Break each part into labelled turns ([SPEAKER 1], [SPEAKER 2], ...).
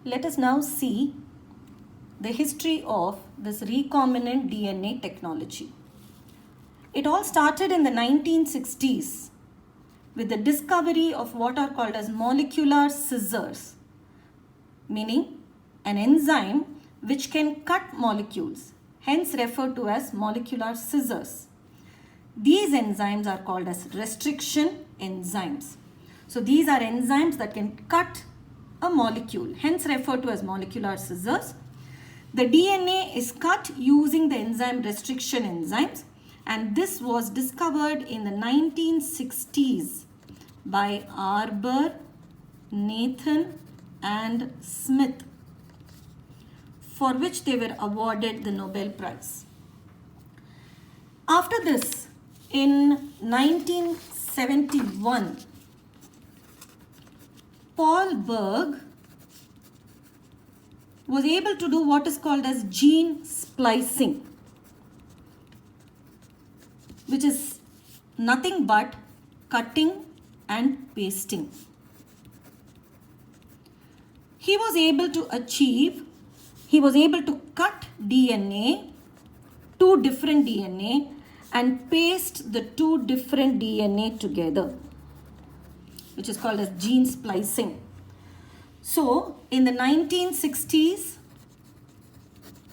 [SPEAKER 1] Let us now see the history of this recombinant DNA technology. It all started in the 1960s with the discovery of what are called as molecular scissors, meaning an enzyme which can cut molecules, hence referred to as molecular scissors. These enzymes are called as restriction enzymes. So these are enzymes that can cut a molecule, hence referred to as molecular scissors. The DNA is cut using the enzyme restriction enzymes, and this was discovered in the 1960s by Arbour, Nathan and Smith, for which they were awarded the Nobel Prize. After this, in 1971, Paul Berg was able to do what is called as gene splicing, which is nothing but cutting and pasting. He was able to cut DNA, two different DNA, and paste the two different DNA together, which is called as gene splicing. So, in the 1960s,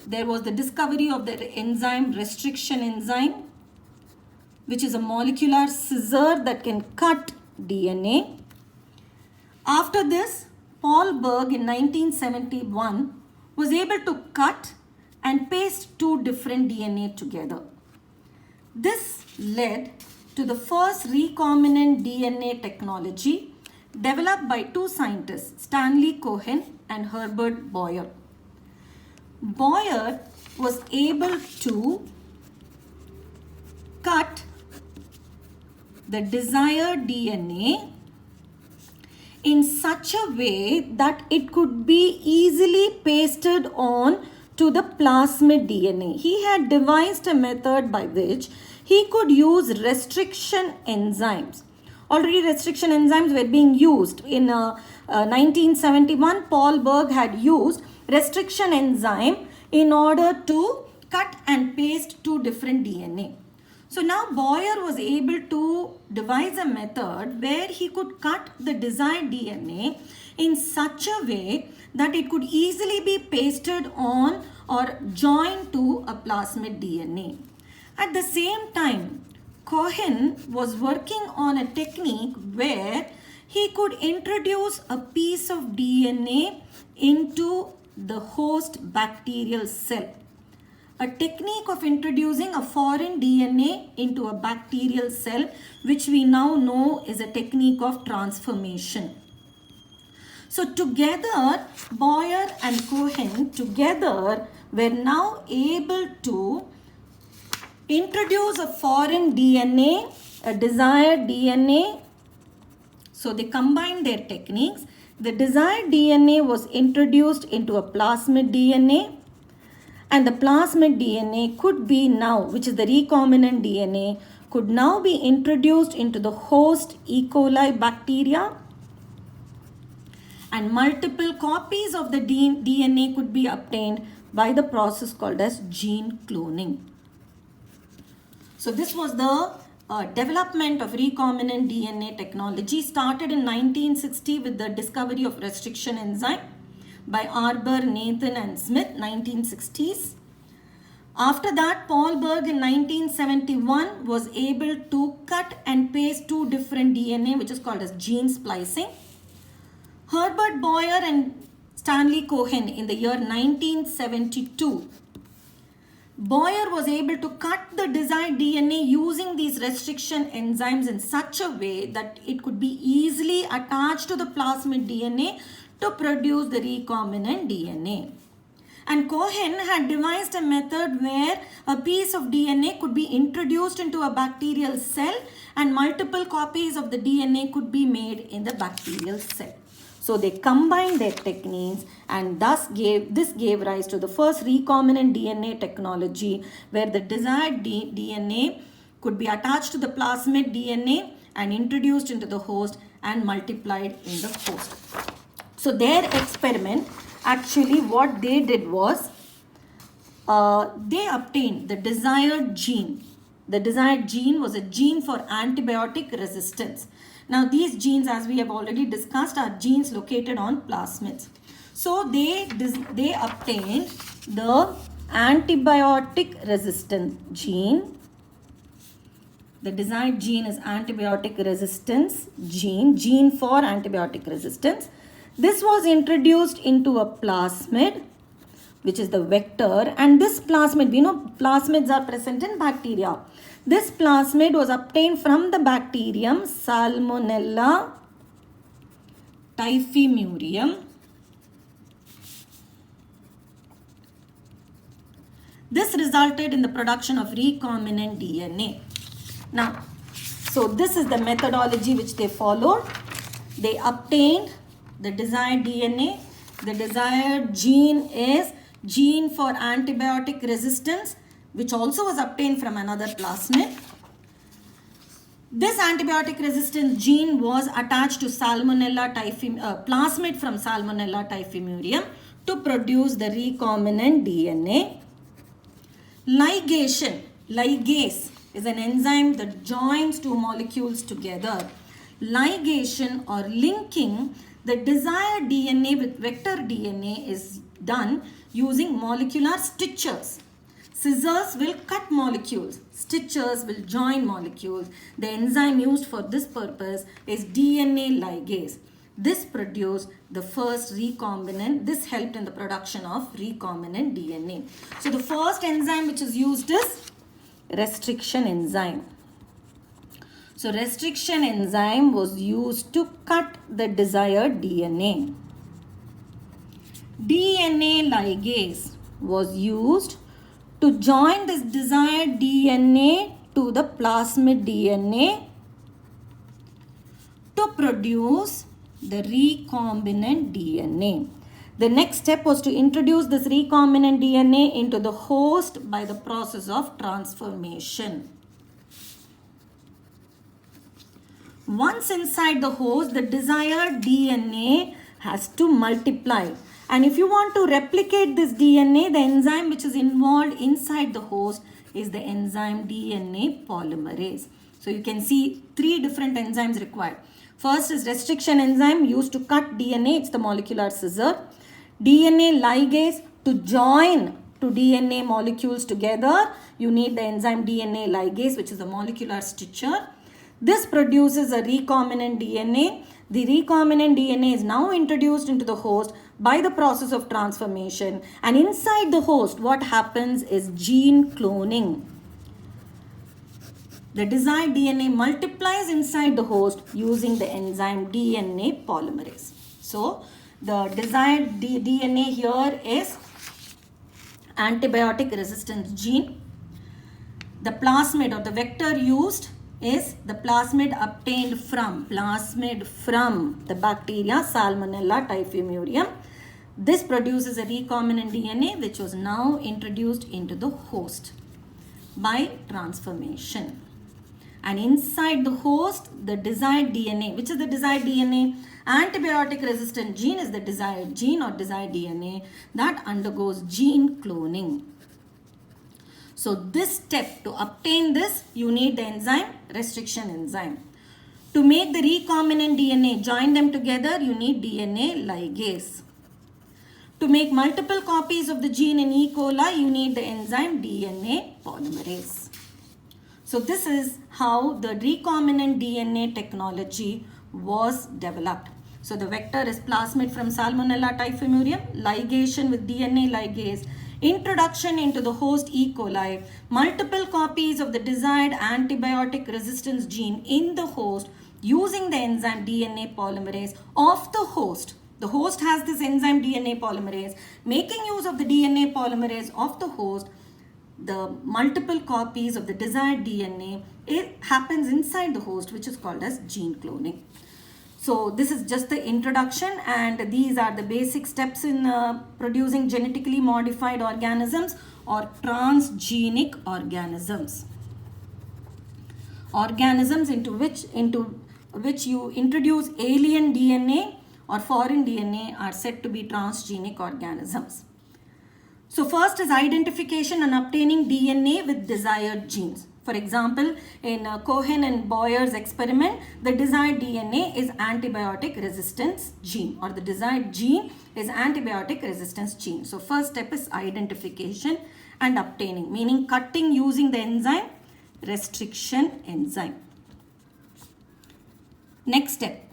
[SPEAKER 1] there was the discovery of the enzyme restriction enzyme, which is a molecular scissor that can cut DNA. After this, Paul Berg in 1971 was able to cut and paste two different DNA together. This led to the first recombinant DNA technology developed by two scientists, Stanley Cohen and Herbert Boyer. Boyer was able to cut the desired DNA in such a way that it could be easily pasted on to the plasmid DNA. He had devised a method by which he could use restriction enzymes. Already restriction enzymes were being used. In 1971, Paul Berg had used restriction enzyme in order to cut and paste two different DNA. So now Boyer was able to devise a method where he could cut the desired DNA in such a way that it could easily be pasted on or joined to a plasmid DNA. At the same time, Cohen was working on a technique where he could introduce a piece of DNA into the host bacterial cell. A technique of introducing a foreign DNA into a bacterial cell, which we now know is a technique of transformation. So together, Boyer and Cohen together were now able to introduce a foreign DNA, a desired DNA. So they combined their techniques. The desired DNA was introduced into a plasmid DNA, and the plasmid DNA could be now, which is the recombinant DNA, could now be introduced into the host E. coli bacteria, and multiple copies of the DNA could be obtained by the process called as gene cloning. So this was the development of recombinant DNA technology, started in 1960 with the discovery of restriction enzyme by Arbour, Nathan and Smith, 1960s. After that, Paul Berg in 1971 was able to cut and paste two different DNA, which is called as gene splicing. Herbert Boyer and Stanley Cohen in the year 1972. Boyer was able to cut the desired DNA using these restriction enzymes in such a way that it could be easily attached to the plasmid DNA to produce the recombinant DNA. And Cohen had devised a method where a piece of DNA could be introduced into a bacterial cell and multiple copies of the DNA could be made in the bacterial cell. So they combined their techniques and thus gave rise to the first recombinant DNA technology, where the desired DNA could be attached to the plasmid DNA and introduced into the host and multiplied in the host. So their experiment actually what they did was they obtained the desired gene. The desired gene was a gene for antibiotic resistance. Now these genes, as we have already discussed, are genes located on plasmids. So they obtained the antibiotic resistance gene. The desired gene is antibiotic resistance gene for antibiotic resistance. This was introduced into a plasmid, which is the vector, and this plasmid, we know plasmids are present in bacteria. This plasmid was obtained from the bacterium Salmonella typhimurium. This resulted in the production of recombinant DNA. Now, so this is the methodology which they followed. They obtained the desired DNA. The desired gene is gene for antibiotic resistance, which also was obtained from another plasmid. This antibiotic resistance gene was attached to Salmonella plasmid from Salmonella typhimurium to produce the recombinant DNA. Ligase is an enzyme that joins two molecules together. Ligation or linking the desired DNA with vector DNA is done using molecular stitchers. Scissors will cut molecules. Stitchers will join molecules. The enzyme used for this purpose is DNA ligase. This produced the first recombinant. This helped in the production of recombinant DNA. So the first enzyme which is used is restriction enzyme. So restriction enzyme was used to cut the desired DNA. DNA ligase was used to join this desired DNA to the plasmid DNA to produce the recombinant DNA. The next step was to introduce this recombinant DNA into the host by the process of transformation. Once inside the host, the desired DNA has to multiply. And if you want to replicate this DNA, the enzyme which is involved inside the host is the enzyme DNA polymerase. So you can see three different enzymes required. First is restriction enzyme used to cut DNA. It's the molecular scissor. DNA ligase to join to DNA molecules together. You need the enzyme DNA ligase, which is the molecular stitcher. This produces a recombinant DNA. The recombinant DNA is now introduced into the host by the process of transformation. And inside the host, what happens is gene cloning. The desired DNA multiplies inside the host using the enzyme DNA polymerase. So, the desired DNA here is antibiotic resistance gene. The plasmid or the vector used is the plasmid obtained from the bacteria Salmonella typhimurium. This produces a recombinant DNA which was now introduced into the host by transformation. And inside the host, the desired DNA, which is the desired DNA? Antibiotic resistant gene is the desired gene or desired DNA that undergoes gene cloning. So this step, to obtain this, you need the enzyme, restriction enzyme. To make the recombinant DNA, join them together, you need DNA ligase. To make multiple copies of the gene in E. coli, you need the enzyme DNA polymerase. So this is how the recombinant DNA technology was developed. So the vector is plasmid from Salmonella typhimurium, ligation with DNA ligase, introduction into the host E. coli, multiple copies of the desired antibiotic resistance gene in the host using the enzyme DNA polymerase of the host. The host has this enzyme DNA polymerase. Making use of the DNA polymerase of the host, the multiple copies of the desired DNA, it happens inside the host, which is called as gene cloning. So this is just the introduction, and these are the basic steps in producing genetically modified organisms or transgenic organisms. Organisms into which you introduce alien DNA or foreign DNA are said to be transgenic organisms. So first is identification and obtaining DNA with desired genes. For example, in Cohen and Boyer's experiment, the desired DNA is antibiotic resistance gene, or the desired gene is antibiotic resistance gene. So first step is identification and obtaining, meaning cutting using the enzyme restriction enzyme. Next step,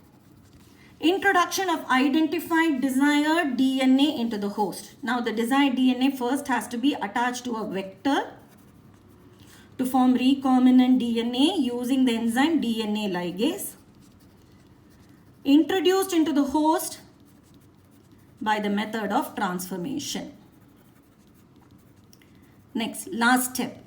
[SPEAKER 1] introduction of identified desired DNA into the host. Now the desired DNA first has to be attached to a vector to form recombinant DNA using the enzyme DNA ligase, introduced into the host by the method of transformation. Next, last step,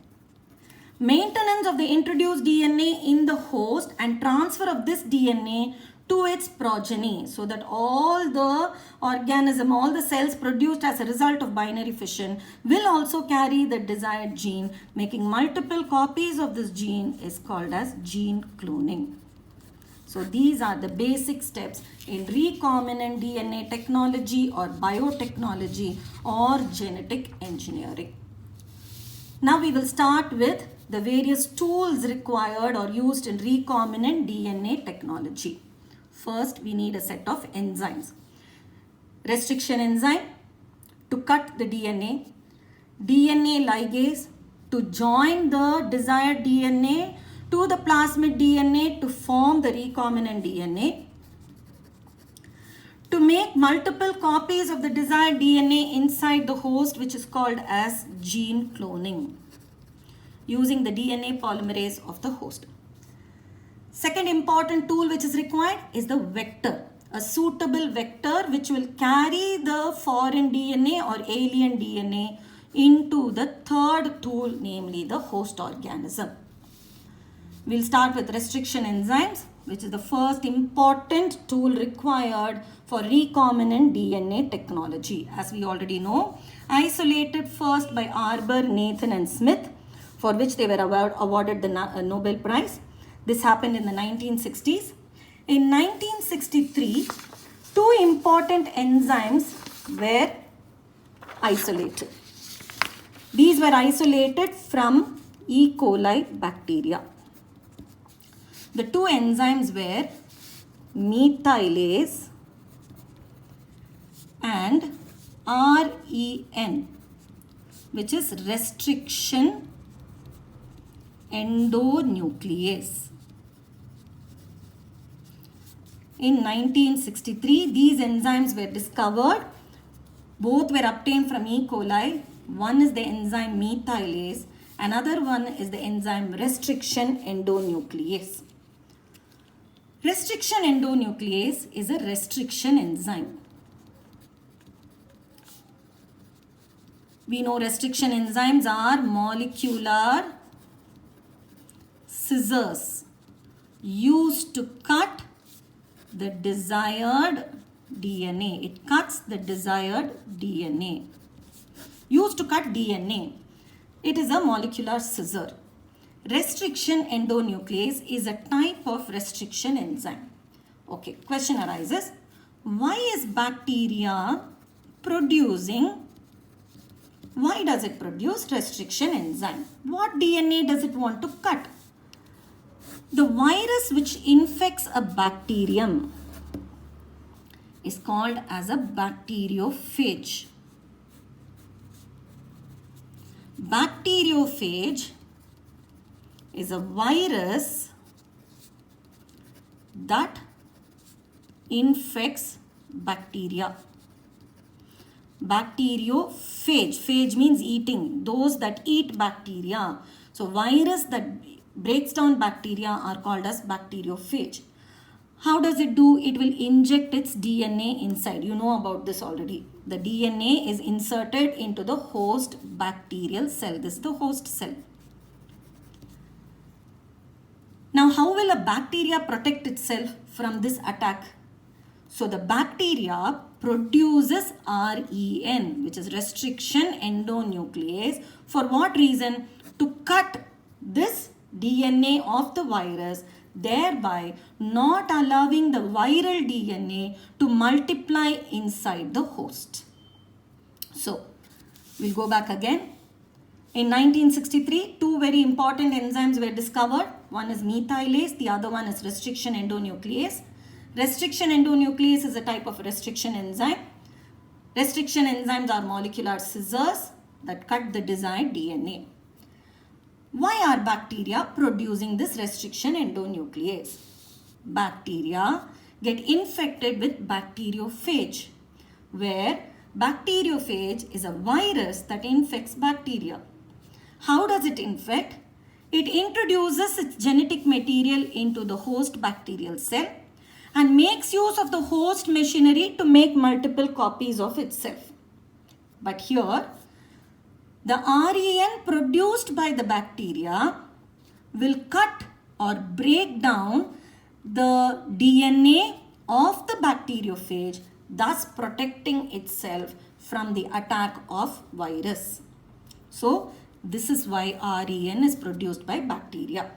[SPEAKER 1] maintenance of the introduced DNA in the host and transfer of this DNA to its progeny, so that all the cells produced as a result of binary fission will also carry the desired gene. Making multiple copies of this gene is called as gene cloning. So these are the basic steps in recombinant DNA technology or biotechnology or genetic engineering. Now we will start with the various tools required or used in recombinant DNA technology. First, we need a set of enzymes. Restriction enzyme to cut the DNA, DNA ligase to join the desired DNA to the plasmid DNA to form the recombinant DNA, to make multiple copies of the desired DNA inside the host, which is called as gene cloning, using the DNA polymerase of the host. Second important tool which is required is the vector, a suitable vector which will carry the foreign DNA or alien DNA into the third tool, namely the host organism. We'll start with restriction enzymes, which is the first important tool required for recombinant DNA technology. As we already know, isolated first by Arbour, Nathan and Smith, for which they were awarded the Nobel Prize. This happened in the 1960s. In 1963, two important enzymes were isolated. These were isolated from E. coli bacteria. The two enzymes were methylase and REN, which is restriction endonuclease. In 1963, these enzymes were discovered. Both were obtained from E. coli. One is the enzyme methylase, another one is the enzyme restriction endonuclease. Restriction endonuclease is a restriction enzyme. We know restriction enzymes are molecular scissors used to cut the desired DNA. It cuts the desired DNA. Used to cut DNA. It is a molecular scissor. Restriction endonuclease is a type of restriction enzyme. Okay, question arises. Why is bacteria producing, why does it produce restriction enzyme? What DNA does it want to cut? The virus which infects a bacterium is called as a bacteriophage. Bacteriophage is a virus that infects bacteria. Bacteriophage, phage means eating, those that eat bacteria. So virus that breaks down bacteria are called as bacteriophage. How does it do? It will inject its DNA inside. You know about this already. The DNA is inserted into the host bacterial cell. This is the host cell. Now, how will a bacteria protect itself from this attack? So, the bacteria produces REN, which is restriction endonuclease. For what reason? To cut this DNA of the virus thereby not allowing the viral DNA to multiply inside the host. So, we'll go back again. In 1963, two very important enzymes were discovered. One is methylase, the other one is restriction endonuclease. Restriction endonuclease is a type of restriction enzyme. Restriction enzymes are molecular scissors that cut the desired DNA. Why are bacteria producing this restriction endonuclease? Bacteria get infected with bacteriophage, where bacteriophage is a virus that infects bacteria. How does it infect? It introduces its genetic material into the host bacterial cell and makes use of the host machinery to make multiple copies of itself. But here, the REN produced by the bacteria will cut or break down the DNA of the bacteriophage, thus protecting itself from the attack of virus. So, this is why REN is produced by bacteria.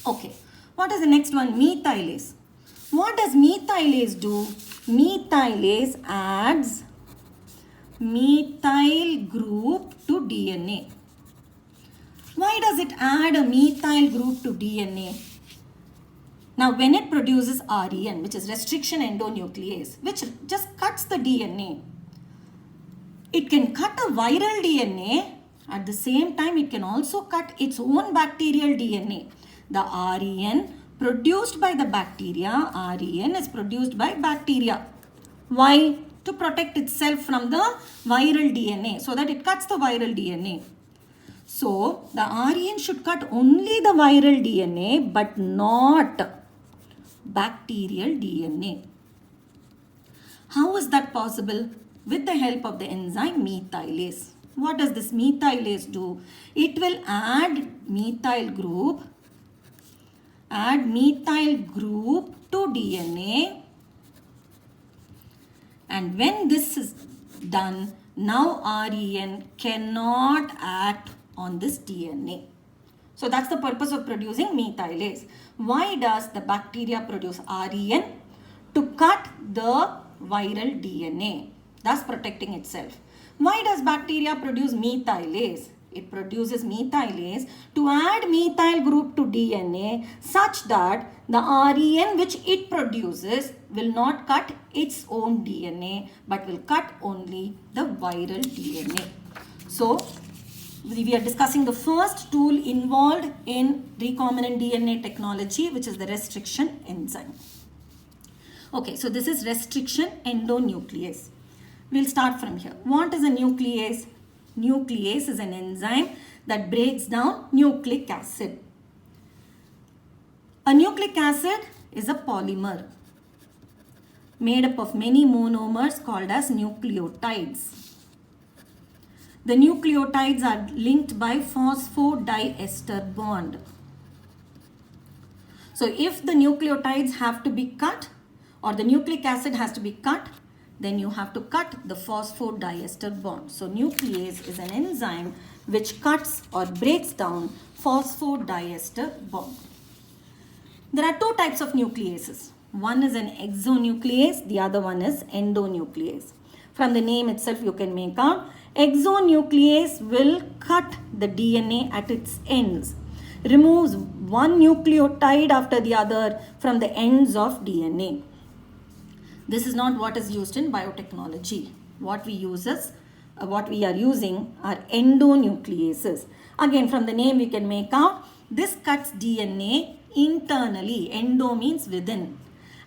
[SPEAKER 1] Okay, what is the next one? Methylase. What does methylase do? Methylase adds methyl group to DNA. Why does it add a methyl group to DNA? Now, when it produces REN, which is restriction endonuclease, which just cuts the DNA, it can cut a viral DNA. At the same time, it can also cut its own bacterial DNA. The REN produced by the bacteria, REN is produced by bacteria. Why? To protect itself from the viral DNA, so that it cuts the viral DNA. So, the REN should cut only the viral DNA but not bacterial DNA. How is that possible? With the help of the enzyme methylase. What does this methylase do? It will add methyl group to DNA, and when this is done, now REN cannot act on this DNA. So that's the purpose of producing methylase. Why does the bacteria produce REN? To cut the viral DNA, thus protecting itself. Why does bacteria produce methylase? It produces methylase to add methyl group to DNA such that the REN which it produces will not cut its own DNA but will cut only the viral DNA. So, we are discussing the first tool involved in recombinant DNA technology, which is the restriction enzyme. Okay, so this is restriction endonuclease. We'll start from here. What is a nuclease? Nuclease is an enzyme that breaks down nucleic acid. A nucleic acid is a polymer made up of many monomers called as nucleotides. The nucleotides are linked by phosphodiester bond. So if the nucleotides have to be cut or the nucleic acid has to be cut, then you have to cut the phosphodiester bond. So nuclease is an enzyme which cuts or breaks down phosphodiester bond. There are two types of nucleases. One is an exonuclease, the other one is endonuclease. From the name itself you can make out, exonuclease will cut the DNA at its ends, removes one nucleotide after the other from the ends of DNA. This is not what is used in biotechnology. What we are using are endonucleases. Again, from the name we can make out, this cuts DNA internally. Endo means within.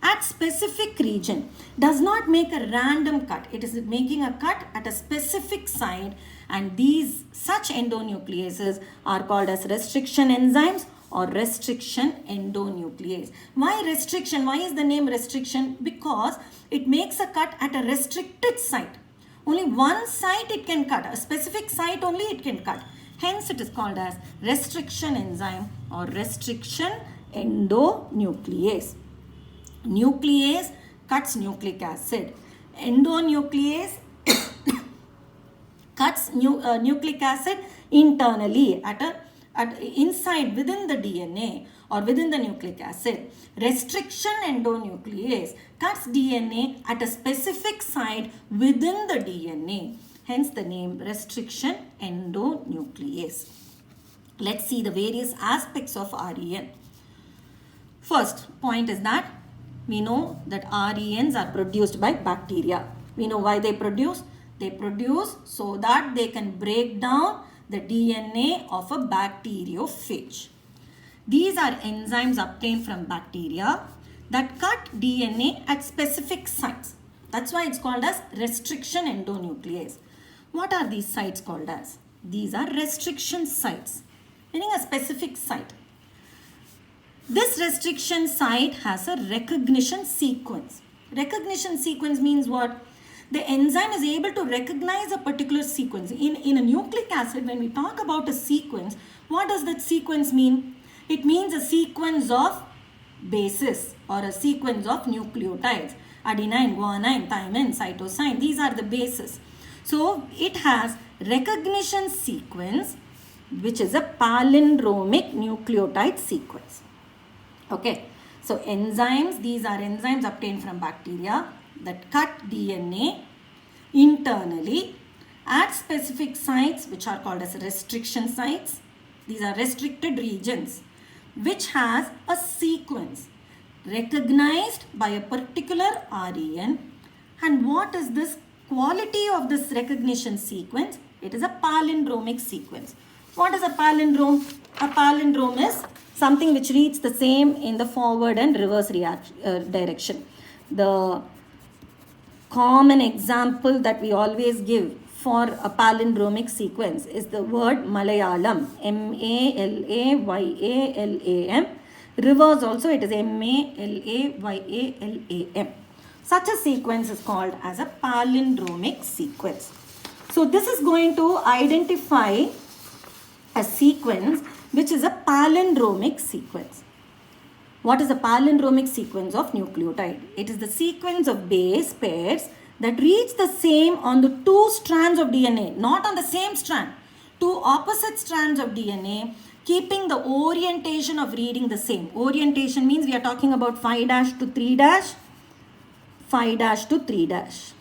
[SPEAKER 1] At specific region. Does not make a random cut. It is making a cut at a specific site, and these such endonucleases are called as restriction enzymes or restriction endonuclease. Why restriction? Why is the name restriction? Because it makes a cut at a restricted site. Only one site it can cut. A specific site only it can cut. Hence it is called as restriction enzyme or restriction endonuclease. Nuclease cuts nucleic acid. Endonuclease cuts nucleic acid internally at a inside within the DNA or within the nucleic acid. Restriction endonuclease cuts DNA at a specific site within the DNA. Hence the name restriction endonuclease. Let's see the various aspects of REN. First point is that we know that RENs are produced by bacteria. We know why they produce. They produce so that they can break down the DNA of a bacteriophage. These are enzymes obtained from bacteria that cut DNA at specific sites. That's why it's called as restriction endonuclease. What are these sites called as? These are restriction sites, meaning a specific site. This restriction site has a recognition sequence. Recognition sequence means what? The enzyme is able to recognize a particular sequence. In a nucleic acid, when we talk about a sequence, what does that sequence mean? It means a sequence of bases or a sequence of nucleotides. Adenine, guanine, thymine, cytosine, these are the bases. So it has recognition sequence, which is a palindromic nucleotide sequence. Okay, so enzymes, these are enzymes obtained from bacteria that cut DNA internally at specific sites, which are called as restriction sites. These are restricted regions, which has a sequence recognized by a particular REN. And what is this quality of this recognition sequence? It is a palindromic sequence. What is a palindrome? A palindrome is something which reads the same in the forward and reverse direction. The common example that we always give for a palindromic sequence is the word Malayalam, M-A-L-A-Y-A-L-A-M. Reverse also, it is M-A-L-A-Y-A-L-A-M. Such a sequence is called as a palindromic sequence. So this is going to identify a sequence which is a palindromic sequence. What is a palindromic sequence of nucleotide? It is the sequence of base pairs that reads the same on the two strands of DNA, not on the same strand. Two opposite strands of DNA, keeping the orientation of reading the same. Orientation means we are talking about 5' to 3', 5' to 3'.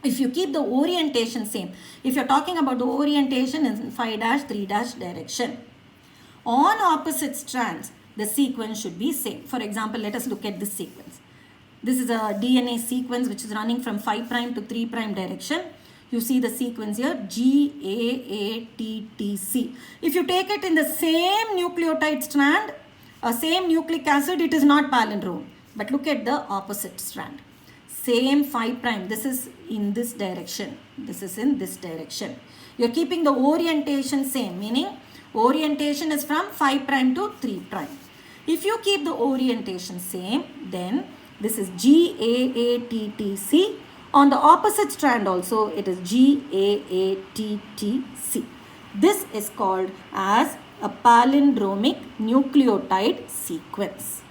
[SPEAKER 1] If you keep the orientation same, if you're talking about the orientation in 5', 3' direction, on opposite strands, the sequence should be same. For example, let us look at this sequence. This is a DNA sequence which is running from 5' to 3' direction. You see the sequence here, GAATTC. If you take it in the same nucleotide strand, same nucleic acid, it is not palindrome. But look at the opposite strand. Same 5', this is in this direction, this is in this direction. You are keeping the orientation same, meaning orientation is from 5' to 3'. If you keep the orientation same, then this is GAATTC. On the opposite strand also, it is GAATTC. This is called as a palindromic nucleotide sequence.